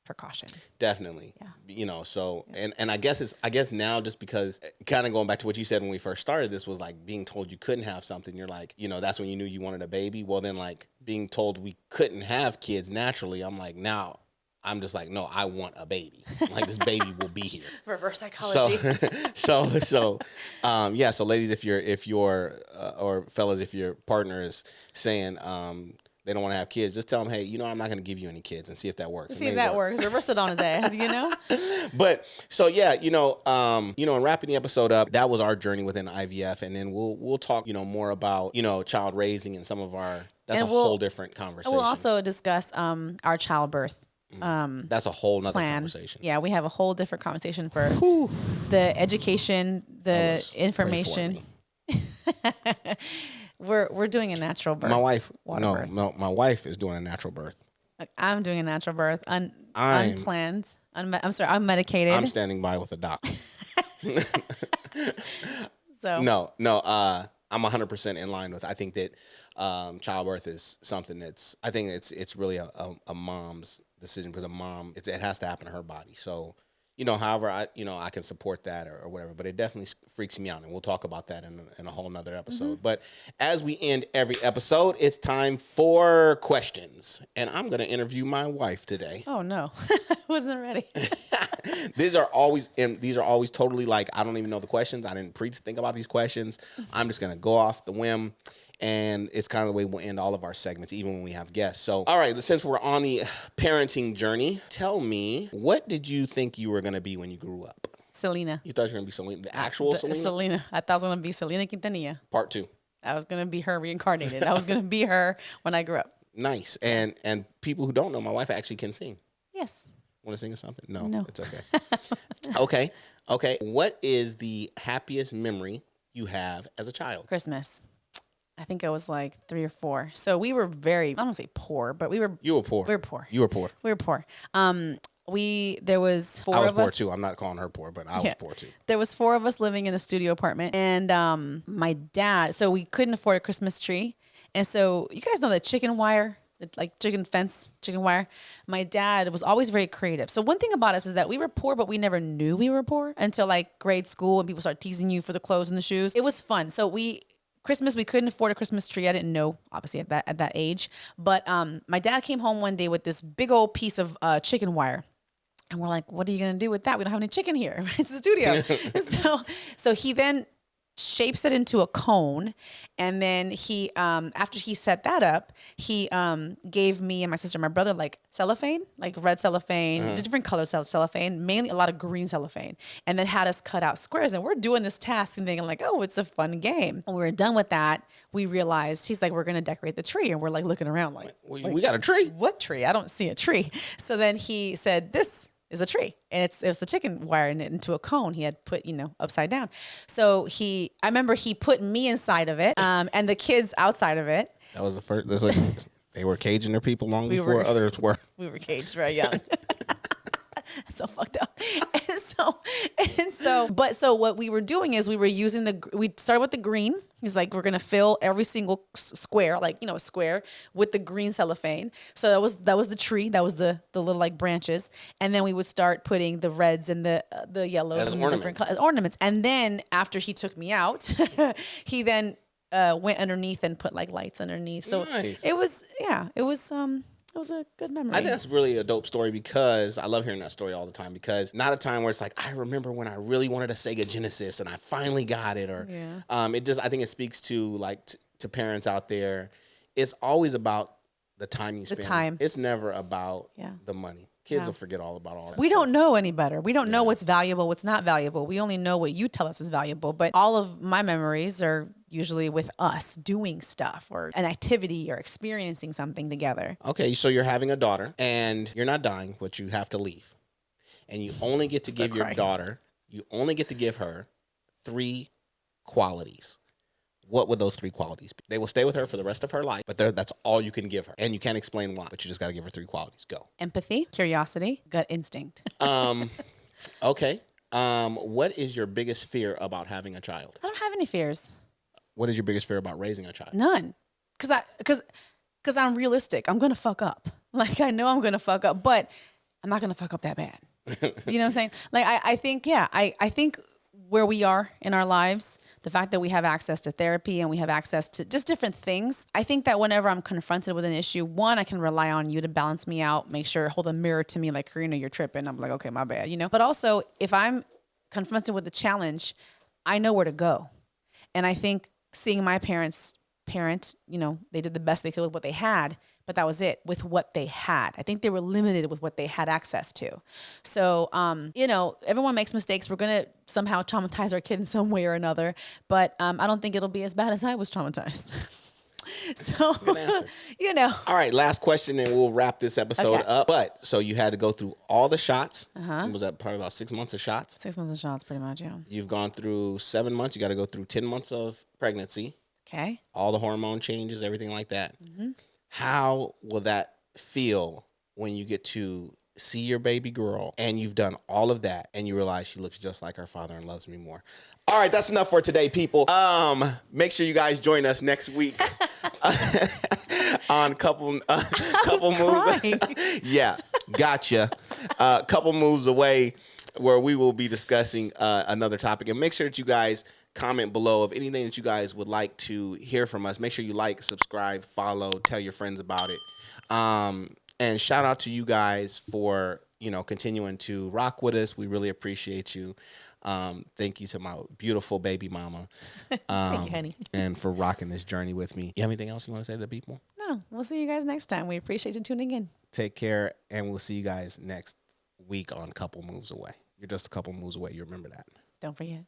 precaution. Definitely. Yeah. So and I guess now, just because kind of going back to what you said when we first started, this was being told you couldn't have something. You're like, that's when you knew you wanted a baby. Well, then being told we couldn't have kids naturally, I'm like, now I'm just like, no, I want a baby. This baby will be here. Reverse psychology. So ladies, if your or fellas, if your partner is saying they don't want to have kids, just tell them, hey, I'm not going to give you any kids, and see if that works. See if that works. Reverse it on his ass, But so in wrapping the episode up, that was our journey within IVF, and then we'll talk more about child raising and some of our whole different conversation. We'll also discuss our childbirth. That's a whole nother conversation. Yeah, we have a whole different conversation for the education, the information. We're doing a natural birth. My wife, my wife is doing a natural birth. I'm doing a natural birth, unplanned. I'm sorry, I'm medicated. I'm standing by with a doc. So no, I'm 100% in line with. I think that childbirth is something that's. I think it's really a mom's decision, because a mom, it has to happen to her body. So however I can support that or whatever, but it definitely freaks me out, and we'll talk about that in a whole nother episode. But as we end every episode, it's time for questions, and I'm going to interview my wife today. Oh no, I wasn't ready. These are always totally I don't even know the questions. I didn't think about these questions. I'm just going to go off the whim. And it's kind of the way we'll end all of our segments, even when we have guests. So, all right, since we're on the parenting journey, tell me, what did you think you were going to be when you grew up? Selena. You thought you were going to be Selena? The actual Selena? Selena. I thought I was going to be Selena Quintanilla. Part 2. I was going to be her reincarnated. I was going to be her when I grew up. Nice. And people who don't know, my wife actually can sing. Yes. Want to sing or something? No. It's okay. Okay. What is the happiest memory you have as a child? Christmas. I think I was 3 or 4. So we were very, I don't want to say poor, but we were. You were poor. We were poor. You were poor. We were poor. There was 4 of us. I was poor too. I'm not calling her poor, but I was poor too. There was 4 of us living in a studio apartment, and my dad. So we couldn't afford a Christmas tree, and so you guys know the chicken wire, chicken wire. My dad was always very creative. So one thing about us is that we were poor, but we never knew we were poor until grade school, and people start teasing you for the clothes and the shoes. It was fun. So Christmas, we couldn't afford a Christmas tree. I didn't know, obviously, at that age. But my dad came home one day with this big old piece of chicken wire. And we're like, what are you going to do with that? We don't have any chicken here. It's a studio. So he then shapes it into a cone. And then he, after he set that up, he gave me and my sister and my brother cellophane, red cellophane, different colors cellophane, mainly a lot of green cellophane, and then had us cut out squares. And we're doing this task and thinking oh, it's a fun game. When we were done with that, we realized he's we're going to decorate the tree. And we're looking around we got a tree? What tree? I don't see a tree. So then he said, this is a tree, and it was the chicken wire in it into a cone he had put upside down. So I remember he put me inside of it, and the kids outside of it. That was the first. They were caging their people long before others were. We were caged very young. So fucked up. So what we were doing is we were using we started with the green. He's like, we're going to fill every single square, like, a square with the green cellophane. So that was the tree. That was the little like branches. And then we would start putting the reds and the yellows As and ornaments. different ornaments. And then after he took me out, he then went underneath and put like lights underneath. So Nice. it was a good memory. I think that's really a dope story because I love hearing that story all the time because not a time where it's like, I remember when I really wanted a Sega Genesis and I finally got it. Or I think it speaks to like to parents out there. It's always about the time you spend. time. It's never about the money. Kids will forget all about all that We stuff. don't know any better. We don't know what's valuable, what's not valuable. We only know what you tell us is valuable. But all of my memories are usually with us doing stuff or an activity or experiencing something together. Okay, so you're having a daughter and you're not dying, but you have to leave. And you only get to give your daughter, you only get to give her 3 qualities. What would those 3 qualities be? They will stay with her for the rest of her life, but that's all you can give her. And you can't explain why, but you just got to give her 3 qualities. Go. Empathy, curiosity, gut instinct. Okay. What is your biggest fear about having a child? I don't have any fears. What is your biggest fear about raising a child? None. Because I'm realistic. I'm going to fuck up. Like, I know I'm going to fuck up, but I'm not going to fuck up that bad. You know what I'm saying? Like, I think where we are in our lives, the fact that we have access to therapy and we have access to just different things, I think that whenever I'm confronted with an issue, one, I can rely on you to balance me out, make sure, hold a mirror to me like, Karina, you're tripping. I'm like, okay, my bad, But also, if I'm confronted with a challenge, I know where to go. And I think seeing my parents parent, they did the best they could with what they had, but that was it with what they had. I think they were limited with what they had access to. So, everyone makes mistakes. We're going to somehow traumatize our kid in some way or another, but I don't think it'll be as bad as I was traumatized. So, Good answer. All right, last question and we'll wrap this episode up. But, so you had to go through all the shots. Was that probably about 6 months of shots? 6 months of shots, pretty much, yeah. You've gone through 7 months. You got to go through 10 months of pregnancy. Okay. All the hormone changes, everything like that. Mm-hmm. How will that feel when you get to see your baby girl and you've done all of that and you realize she looks just like her father and loves me more? All right, that's enough for today, people. Make sure you guys join us next week on couple moves. Yeah, gotcha. Couple moves away, where we will be discussing another topic. And make sure that you guys comment below of anything that you guys would like to hear from us. Make sure you like, subscribe, follow, tell your friends about it. And shout out to you guys for, continuing to rock with us. We really appreciate you. Thank you to my beautiful baby mama. Thank you, honey. And for rocking this journey with me. You have anything else you want to say to the people? No, we'll see you guys next time. We appreciate you tuning in. Take care, and we'll see you guys next week on Couple Moves Away. You're just a couple moves away. You remember that. Don't forget.